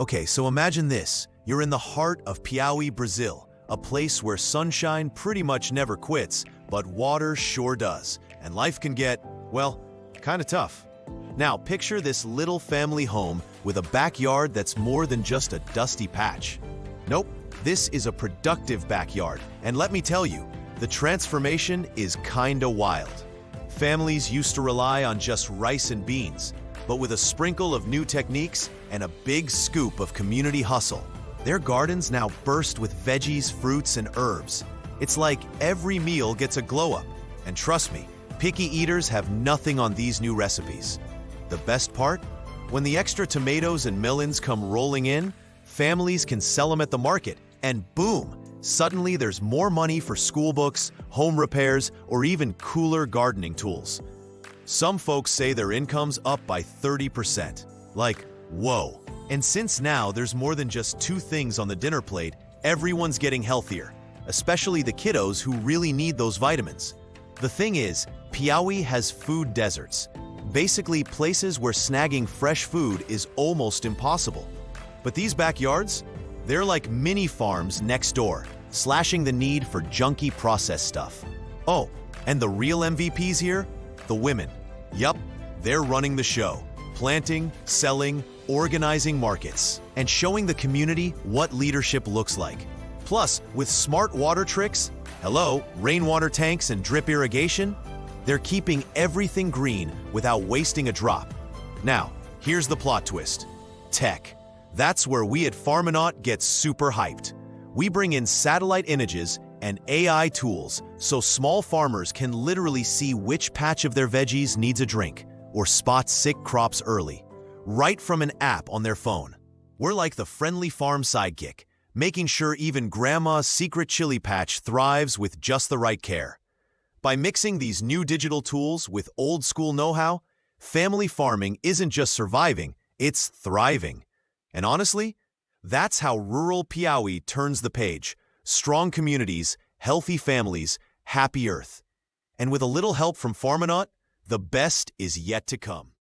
Okay, so imagine this. You're in the heart of Piauí, Brazil, a place where sunshine pretty much never quits, but water sure does, and life can get, well, kind of tough. Now, picture this little family home with a backyard that's more than just a dusty patch. Nope, this is a productive backyard, and let me tell you, the transformation is kinda wild. Families used to rely on just rice and beans, but with a sprinkle of new techniques and a big scoop of community hustle, their gardens now burst with veggies, fruits, and herbs. It's like every meal gets a glow-up, and trust me, picky eaters have nothing on these new recipes. The best part? When the extra tomatoes and melons come rolling in, families can sell them at the market, and boom! Suddenly there's more money for school books, home repairs, or even cooler gardening tools. Some folks say their income's up by 30%. Like, whoa. And since now there's more than just two things on the dinner plate, everyone's getting healthier, especially the kiddos who really need those vitamins. The thing is, Piauí has food deserts, basically places where snagging fresh food is almost impossible. But these backyards, they're like mini farms next door, slashing the need for junky processed stuff. Oh, and the real MVPs here? The women. Yup, they're running the show, planting, selling, organizing markets, and showing the community what leadership looks like. Plus, with smart water tricks, rainwater tanks and drip irrigation, they're keeping everything green without wasting a drop. Now, here's the plot twist. Tech. That's where we at Farmonaut get super hyped. We bring in satellite images and AI tools so small farmers can literally see which patch of their veggies needs a drink or spot sick crops early, right from an app on their phone. We're like the friendly farm sidekick, making sure even grandma's secret chili patch thrives with just the right care. By mixing these new digital tools with old school know-how, family farming isn't just surviving, it's thriving. And honestly, that's how rural Piauí turns the page. Strong communities, healthy families, happy earth. And with a little help from Farmonaut, the best is yet to come.